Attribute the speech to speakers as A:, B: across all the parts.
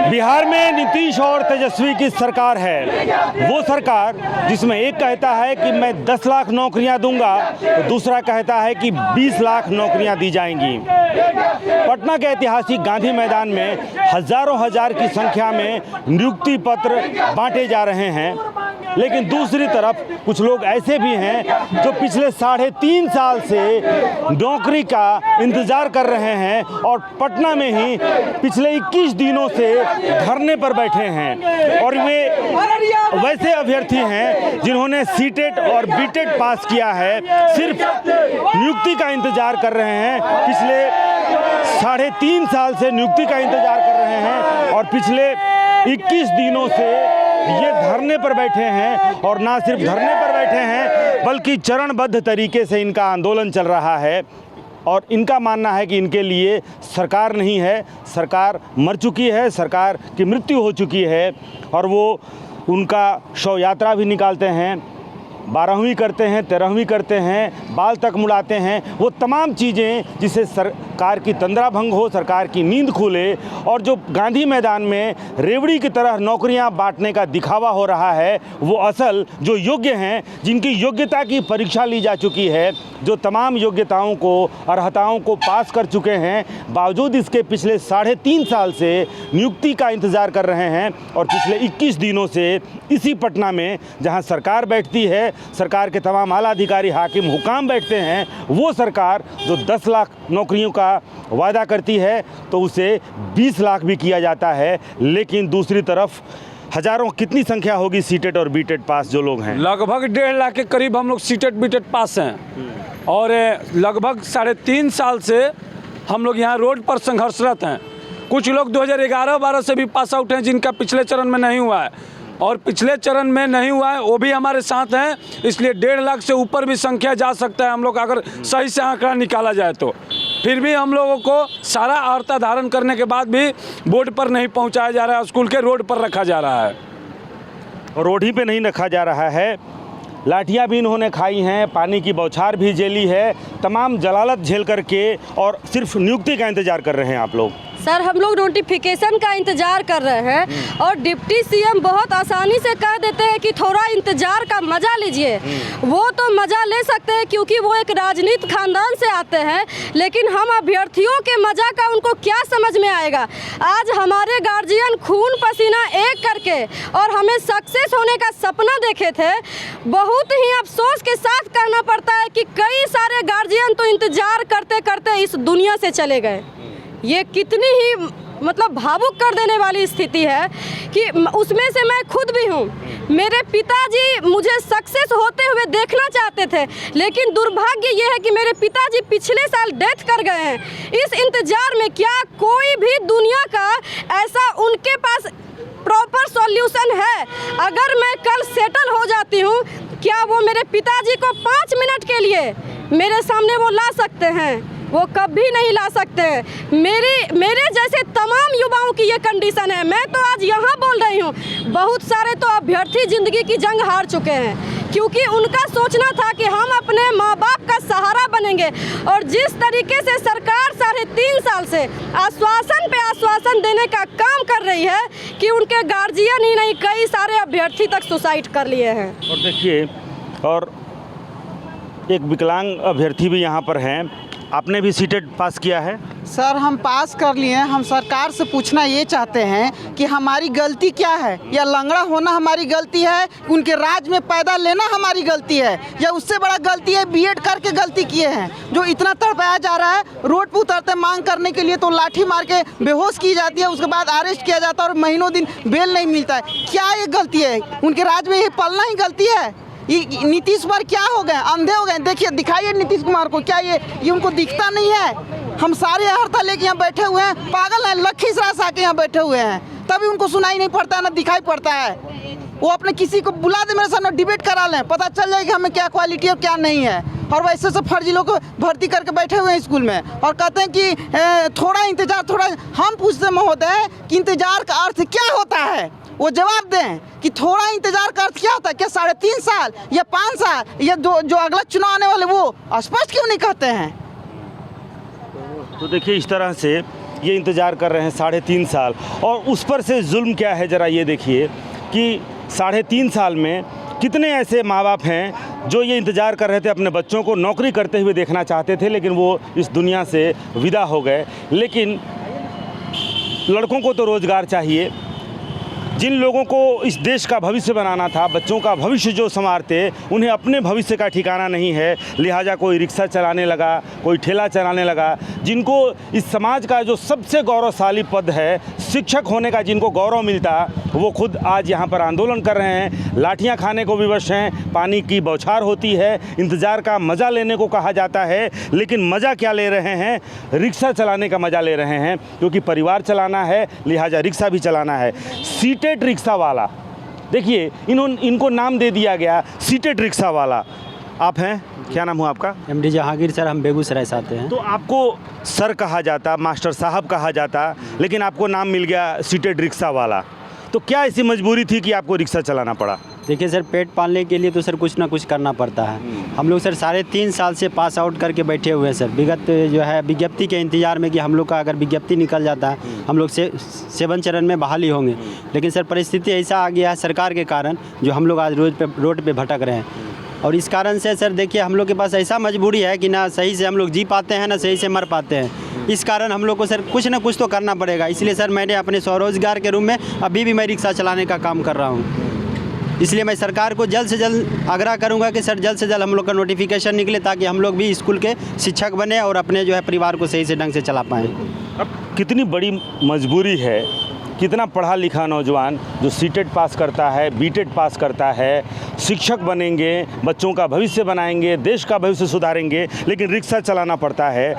A: बिहार में नीतीश और तेजस्वी की सरकार है। वो सरकार जिसमें एक कहता है कि मैं 10 लाख नौकरियां दूंगा तो दूसरा कहता है कि 20 लाख नौकरियां दी जाएंगी। पटना के ऐतिहासिक गांधी मैदान में हजारों हजार की संख्या में नियुक्ति पत्र बांटे जा रहे हैं, लेकिन दूसरी तरफ कुछ लोग ऐसे भी हैं जो पिछले 3.5 साल से नौकरी का इंतजार कर रहे हैं और पटना में ही पिछले 21 दिनों से धरने पर बैठे हैं। और वे वैसे अभ्यर्थी हैं जिन्होंने सीटेट और बीटेट पास किया है, सिर्फ नियुक्ति का इंतजार कर रहे हैं। पिछले 3.5 साल से नियुक्ति का इंतजार कर रहे हैं और पिछले 21 दिनों से ये धरने पर बैठे हैं। और ना सिर्फ धरने पर बैठे हैं बल्कि चरणबद्ध तरीके से इनका आंदोलन चल रहा है। और इनका मानना है कि इनके लिए सरकार नहीं है, सरकार मर चुकी है, सरकार की मृत्यु हो चुकी है। और वो उनका शव यात्रा भी निकालते हैं, 12वीं करते हैं, 13वीं करते हैं, बाल तक मुड़ाते हैं। वो तमाम चीज़ें जिससे सरकार की तंद्रा भंग हो, सरकार की नींद खुले। और जो गांधी मैदान में रेवड़ी की तरह नौकरियां बांटने का दिखावा हो रहा है, वो असल जो योग्य हैं, जिनकी योग्यता की परीक्षा ली जा चुकी है, जो तमाम योग्यताओं को, अर्हताओं को पास कर चुके हैं, बावजूद इसके पिछले 3.5 साल से नियुक्ति का इंतज़ार कर रहे हैं। और पिछले 21 दिनों से इसी पटना में जहाँ सरकार बैठती है, सरकार के तमाम आला अधिकारी, हाकिम, हुकाम बैठते हैं, वो सरकार जो 10 लाख नौकरियों का वादा करती है तो उसे 20 लाख भी किया जाता है। लेकिन दूसरी तरफ हजारों, कितनी संख्या होगी सीटेट और बीटेट पास जो लोग हैं?
B: लगभग 1.5 लाख के करीब हम लोग सीटेट बीटेट पास हैं। और लगभग 3.5 साल से हम लोग यहाँ रोड पर संघर्षरत हैं। कुछ लोग 2011-12 से भी पास आउट हैं, जिनका पिछले चरण में नहीं हुआ है। और पिछले चरण में नहीं हुआ है वो भी हमारे साथ हैं। इसलिए 1.5 लाख से ऊपर भी संख्या जा सकता है, हम लोग अगर सही से आंकड़ा निकाला जाए तो। फिर भी हम लोगों को सारा अर्हता धारण करने के बाद भी बोर्ड पर नहीं पहुंचाया जा रहा है, स्कूल के रोड पर रखा जा रहा है।
A: और रोड ही पे नहीं रखा जा रहा है, लाठियाँ भी इन्होंने खाई हैं, पानी की बौछार भी झेली है, तमाम जलालत झेल करके और सिर्फ नियुक्ति का इंतजार कर रहे हैं आप लोग।
C: सर, हम लोग नोटिफिकेशन का इंतजार कर रहे हैं और डिप्टी सीएम बहुत आसानी से कह देते हैं कि थोड़ा इंतजार का मजा लीजिए। वो तो मजा ले सकते हैं क्योंकि वो एक राजनीति खानदान से आते हैं, लेकिन हम अभ्यर्थियों के मजा का उनको क्या समझ में आएगा। आज हमारे गार्जियन खून पसीना एक करके और हमें सक्सेस होने का सपना देखे थे। बहुत ही अफसोस के साथ कहना पड़ता है कि कई सारे गार्जियन तो इंतजार करते करते इस दुनिया से चले गए। ये कितनी ही मतलब भावुक कर देने वाली स्थिति है कि उसमें से मैं खुद भी हूँ। मेरे पिताजी मुझे सक्सेस होते हुए देखना चाहते थे, लेकिन दुर्भाग्य ये है कि मेरे पिताजी पिछले साल डेथ कर गए हैं। इस इंतजार में क्या कोई भी दुनिया का ऐसा उनके पास प्रॉपर सॉल्यूशन है? अगर मैं कल सेटल हो जाती हूँ, क्या वो मेरे पिताजी को 5 मिनट के लिए मेरे सामने वो ला सकते हैं? वो कभी नहीं ला सकते हैं। मेरे जैसे तमाम युवाओं की ये कंडीशन है। मैं तो आज यहाँ बोल रही हूँ, बहुत सारे तो अभ्यर्थी ज़िंदगी की जंग हार चुके हैं क्योंकि उनका सोचना था कि हम अपने माँ बाप का सहारा बनेंगे। और जिस तरीके से सरकार 3.5 साल से आश्वासन पे आश्वासन देने का काम कर रही है कि उनके गार्जियन ही नहीं, कई सारे अभ्यर्थी तक सुसाइड कर लिए हैं।
A: और देखिए, और एक विकलांग अभ्यर्थी भी यहाँ पर हैं। आपने भी सीटेट पास किया है?
D: सर, हम पास कर लिए हैं। हम सरकार से पूछना ये चाहते हैं कि हमारी गलती क्या है? या लंगड़ा होना हमारी गलती है? उनके राज में पैदा लेना हमारी गलती है? या उससे बड़ा गलती है बीएड करके गलती किए हैं? जो इतना तड़पाया जा रहा है, रोड पर उतरते मांग करने के लिए तो लाठी मार के बेहोश की जाती है, उसके बाद अरेस्ट किया जाता है और महीनों दिन बेल नहीं मिलता है। क्या ये गलती है? उनके राज में ये पलना ही गलती है? नीतीश कुमार क्या हो गए? अंधे हो गए? देखिए, दिखाइए नीतीश कुमार को, क्या ये उनको दिखता नहीं है? हम सारे अर्हता लेके यहाँ बैठे हुए हैं, पागल हैं, लखीसराय आके यहाँ बैठे हुए हैं, तभी उनको सुनाई नहीं पड़ता है, ना दिखाई पड़ता है। वो अपने किसी को बुला दे, मेरे सामने डिबेट करा लें, पता चल जाएगी हमें क्या क्वालिटी और क्या नहीं है। और वैसे सब फर्जी लोग को भर्ती करके बैठे हुए हैं स्कूल में और कहते हैं कि थोड़ा इंतजार, थोड़ा। हम पूछते महोदय कि इंतजार का अर्थ क्या होता है? वो जवाब दें कि थोड़ा इंतजार का अर्थ क्या होता है? क्या 3.5 साल या 5 साल या जो अगला चुनाव आने वाले वो स्पष्ट क्यों नहीं कहते हैं?
A: तो देखिए, इस तरह से ये इंतज़ार कर रहे हैं 3.5 साल। और उस पर से जुल्म क्या है, ज़रा ये देखिए कि 3.5 साल में कितने ऐसे माँ बाप हैं जो ये इंतज़ार कर रहे थे, अपने बच्चों को नौकरी करते हुए देखना चाहते थे, लेकिन वो इस दुनिया से विदा हो गए। लेकिन लड़कों को तो रोज़गार चाहिए, जिन लोगों को इस देश का भविष्य बनाना था, बच्चों का भविष्य जो संवारते, उन्हें अपने भविष्य का ठिकाना नहीं है, लिहाजा कोई रिक्शा चलाने लगा, कोई ठेला चलाने लगा। जिनको इस समाज का जो सबसे गौरवशाली पद है, शिक्षक होने का जिनको गौरव मिलता, वो खुद आज यहाँ पर आंदोलन कर रहे हैं, लाठियाँ खाने को विवश हैं, पानी की बौछार होती है, इंतज़ार का मज़ा लेने को कहा जाता है, लेकिन मज़ा क्या ले रहे हैं, रिक्शा चलाने का मज़ा ले रहे हैं, क्योंकि परिवार चलाना है, लिहाजा रिक्शा भी चलाना है। सीटेड रिक्शा वाला, देखिए इनको नाम दे दिया गया सीटेड रिक्शा वाला। आप हैं, क्या नाम हुआ आपका?
E: MD जहांगीर सर, हम बेगूसराय से आते हैं।
A: तो आपको सर कहा जाता, मास्टर साहब कहा जाता, लेकिन आपको नाम मिल गया सीटेड रिक्शा वाला। तो क्या ऐसी मजबूरी थी कि आपको रिक्शा चलाना पड़ा?
E: देखिए सर, पेट पालने के लिए तो सर कुछ ना कुछ करना पड़ता है। हम लोग सर 3.5 साल से पास आउट करके बैठे हुए हैं सर, विगत जो है विज्ञप्ति के इंतज़ार में कि हम लोग का अगर विज्ञप्ति निकल जाता है हम लोग से 7 चरण में बहाली होंगे। लेकिन सर परिस्थिति ऐसा आ गया है सरकार के कारण, जो हम लोग आज रोड पे भटक रहे हैं। और इस कारण से सर देखिए, हम लोग के पास ऐसा मजबूरी है कि ना सही से हम लोग जी पाते हैं, ना सही से मर पाते हैं। इस कारण हम लोग को सर कुछ ना कुछ तो करना पड़ेगा। इसलिए सर मैंने अपने स्वरोजगार के रूप में अभी भी मैं रिक्शा चलाने का काम कर रहा हूँ। इसलिए मैं सरकार को जल्द से जल्द आग्रह करूंगा कि सर जल्द से जल्द हम लोग का नोटिफिकेशन निकले, ताकि हम लोग भी स्कूल के शिक्षक बने और अपने जो है परिवार को सही से ढंग से चला पाएँ।
A: अब कितनी बड़ी मजबूरी है, कितना पढ़ा लिखा नौजवान जो सीटेट पास करता है, बीटेट पास करता है, शिक्षक बनेंगे, बच्चों का भविष्य बनाएंगे, देश का भविष्य सुधारेंगे, लेकिन रिक्शा चलाना पड़ता है।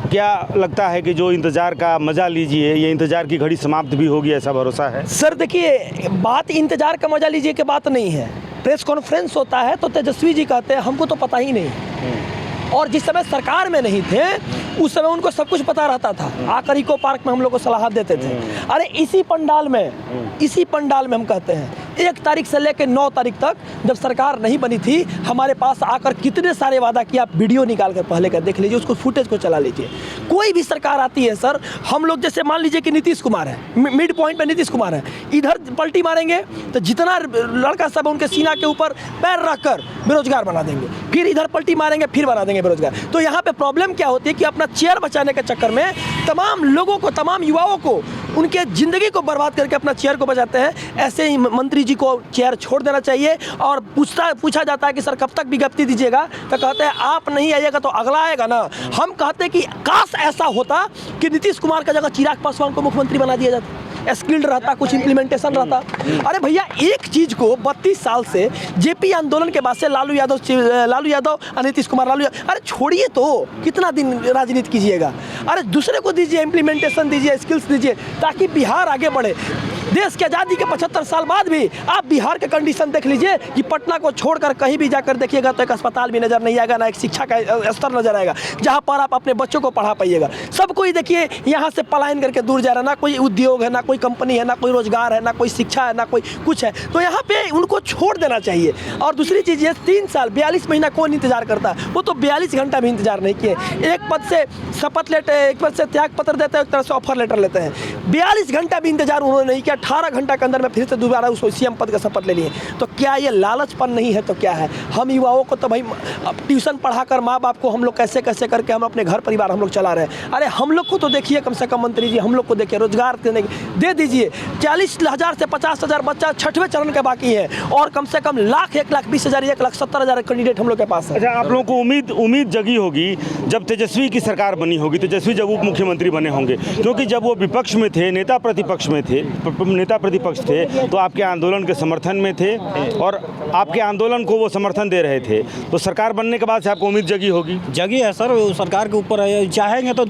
A: क्या लगता है कि जो इंतज़ार का मज़ा लीजिए, ये इंतज़ार की घड़ी समाप्त भी होगी, ऐसा भरोसा है?
F: सर देखिए, बात इंतजार का मजा लीजिए की बात नहीं है। प्रेस कॉन्फ्रेंस होता है तो तेजस्वी जी कहते हैं हमको तो पता ही नहीं, और जिस समय सरकार में नहीं थे उस समय उनको सब कुछ पता रहता था। आकर इको पार्क में हम लोग को सलाह देते थे। अरे इसी पंडाल में हम कहते हैं 1 तारीख से लेकर 9 तारीख तक जब सरकार नहीं बनी थी, हमारे पास आकर कितने सारे वादा किया। आप वीडियो निकाल कर पहले कर देख लीजिए, उसको फुटेज को चला लीजिए। कोई भी सरकार आती है सर, हम लोग जैसे मान लीजिए कि नीतीश कुमार है, मिड पॉइंट में नीतीश कुमार है, इधर पलटी मारेंगे तो जितना लड़का सब उनके सीना के ऊपर पैर रखकर बेरोजगार बना देंगे, फिर इधर पलटी मारेंगे, फिर बना देंगे बेरोजगार। तो यहाँ पे प्रॉब्लम क्या होती है कि अपना चेयर बचाने के चक्कर में तमाम लोगों को, तमाम युवाओं को, उनके ज़िंदगी को बर्बाद करके अपना चेयर को बचाते हैं। ऐसे ही मंत्री जी को चेयर छोड़ देना चाहिए। और पूछा जाता है कि सर कब तक विज्ञप्ति दीजिएगा, तो कहते हैं आप नहीं आइएगा तो अगला आएगा ना। हम कहते हैं कि काश ऐसा होता कि नीतीश कुमार का जगह चिराग पासवान को मुख्यमंत्री बना दिया जाता, स्किल्ड रहता, कुछ इम्प्लीमेंटेशन रहता। अरे भैया, एक चीज़ को 32 साल से जेपी आंदोलन के बाद से लालू यादव और नीतीश कुमार अरे छोड़िए तो, कितना दिन राजनीति कीजिएगा। अरे दूसरे को दीजिए, इम्प्लीमेंटेशन दीजिए, स्किल्स दीजिए, ताकि बिहार आगे बढ़े। देश की आज़ादी के 75 साल बाद भी आप बिहार के कंडीशन देख लीजिए कि पटना को छोड़कर कहीं भी जाकर देखिएगा तो एक अस्पताल भी नज़र नहीं आएगा, ना एक शिक्षा का स्तर नजर आएगा जहाँ पर आप अपने बच्चों को पढ़ा पाइएगा। सब कोई देखिए यहाँ से पलायन करके दूर जा रहा है, ना कोई उद्योग है, ना कोई कंपनी है, ना कोई रोजगार है, ना कोई शिक्षा है, ना कोई कुछ है। तो यहाँ पे उनको छोड़ देना चाहिए। और दूसरी चीज़ ये 3 साल 42 महीना कौन इंतजार करता है? वो तो 42 घंटा भी इंतजार नहीं किए। एक पद से शपथ लेते हैं, एक पद से त्याग पत्र देते हैं, एक तरह से ऑफर लेटर लेते हैं। 42 घंटा भी इंतजार उन्होंने नहीं किया। 18 घंटा के अंदर में फिर से दोबारा उस सीएम पद का शपथ ले लिए। तो क्या ये लालचपन नहीं है तो क्या है? हम युवाओं को तो भाई ट्यूशन पढ़ाकर माँ बाप को हम लोग कैसे कैसे करके हम अपने घर परिवार हम लोग चला रहे हैं। अरे हम लोग को तो देखिए, कम से कम मंत्री जी हम लोग को देखिए, रोजगार दे दीजिए। 40,000 से 50,000 बच्चा 6वें चरण के बाकी है, और कम से कम 1,20,000 1,70,000 कैंडिडेट हम लोग के पास है।
A: अच्छा, आप लोगों को उम्मीद जगी होगी जब तेजस्वी की सरकार बनी होगी, तेजस्वी जब उप मुख्यमंत्री बने होंगे, क्योंकि जब वो विपक्ष में थे, नेता प्रतिपक्ष थे, तो आपके आंदोलन के समर्थन में थे और आपके आंदोलन को वो समर्थन दे रहे थे। तो सरकार बनने के बाद से आपको उम्मीद जगी होगी?
G: जगी है सर, सरकार के ऊपर है, चाहेंगे तो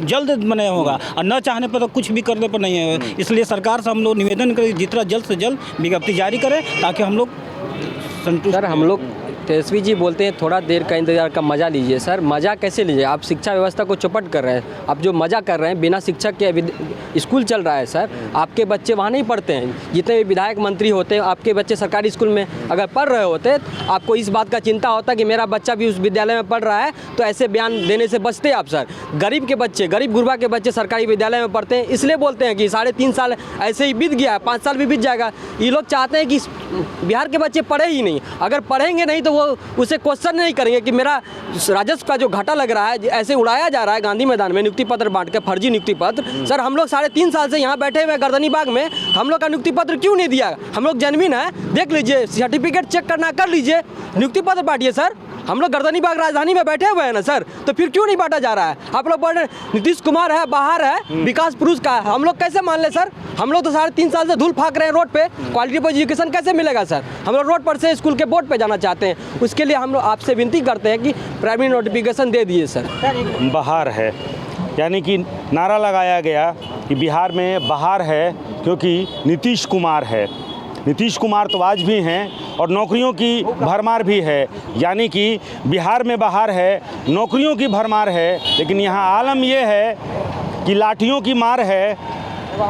G: जल्द बने होगा, और न चाहने पर तो कुछ भी करने पर नहीं है। इसलिए सरकार से हम लोग निवेदन करें जितना जल्द से जल्द विज्ञप्ति जारी करें, ताकि हम लोग संतुष्ट।
H: सर हम लोग तेजस्वी जी बोलते हैं थोड़ा देर का इंतजार का मज़ा लीजिए। सर मज़ा कैसे लीजिए? आप शिक्षा व्यवस्था को चौपट कर रहे हैं। आप जो मज़ा कर रहे हैं, बिना शिक्षक के स्कूल चल रहा है सर, आपके बच्चे वहाँ नहीं पढ़ते हैं। जितने भी विधायक मंत्री होते हैं, आपके बच्चे सरकारी स्कूल में अगर पढ़ रहे होते तो आपको इस बात का चिंता होता कि मेरा बच्चा भी उस विद्यालय में पढ़ रहा है, तो ऐसे बयान देने से बचते आप सर। गरीब के बच्चे, गरीब गुरबा के बच्चे सरकारी विद्यालय में पढ़ते हैं, इसलिए बोलते हैं कि 3.5 साल ऐसे ही बीत गया है, 5 साल भी बीत जाएगा। ये लोग चाहते हैं कि बिहार के बच्चे पढ़े ही नहीं। अगर पढ़ेंगे नहीं तो वो उसे क्वेश्चन नहीं करेंगे कि मेरा राजस्व का जो घाटा लग रहा है, ऐसे उड़ाया जा रहा है गांधी मैदान में नियुक्ति पत्र बांट के, फर्जी नियुक्ति पत्र। सर हम लोग 3.5 साल से यहाँ बैठे हुए गर्दनी बाग में, हम लोग का नियुक्ति पत्र क्यों नहीं दिया? हम लोग जेन्युइन है, देख लीजिए, सर्टिफिकेट चेक करना कर लीजिए, नियुक्ति पत्र बांटिए सर। हम लोग गर्दनी बाग राजधानी में बैठे हुए हैं ना सर, तो फिर क्यों नहीं बांटा जा रहा है? आप लोग बोल रहे हैं नीतीश कुमार है, बाहर है, विकास पुरुष का है, हम लोग कैसे मान ले सर? हम लोग तो 3.5 साल से धूल फाक रहे हैं रोड पे, क्वालिटी ऑफ एजुकेशन कैसे मिलेगा सर? हम लोग रोड पर से स्कूल के बोर्ड पे जाना चाहते हैं, उसके लिए हम लोग आपसे विनती करते हैं कि प्राइमरी नोटिफिकेशन दे दिए सर।
A: बाहर है, यानी कि नारा लगाया गया कि बिहार में बाहर है क्योंकि नीतीश कुमार है। नीतीश कुमार तो आज भी हैं और नौकरियों की भरमार भी है, यानी कि बिहार में बाहर है, नौकरियों की भरमार है, लेकिन यहाँ आलम यह है कि लाठियों की मार है,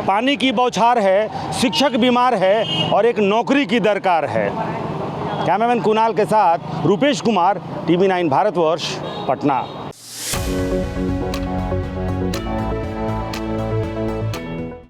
A: पानी की बौछार है, शिक्षक बीमार है और एक नौकरी की दरकार है। कैमरामैन कुणाल के साथ रुपेश कुमार, TV9 भारतवर्ष, पटना।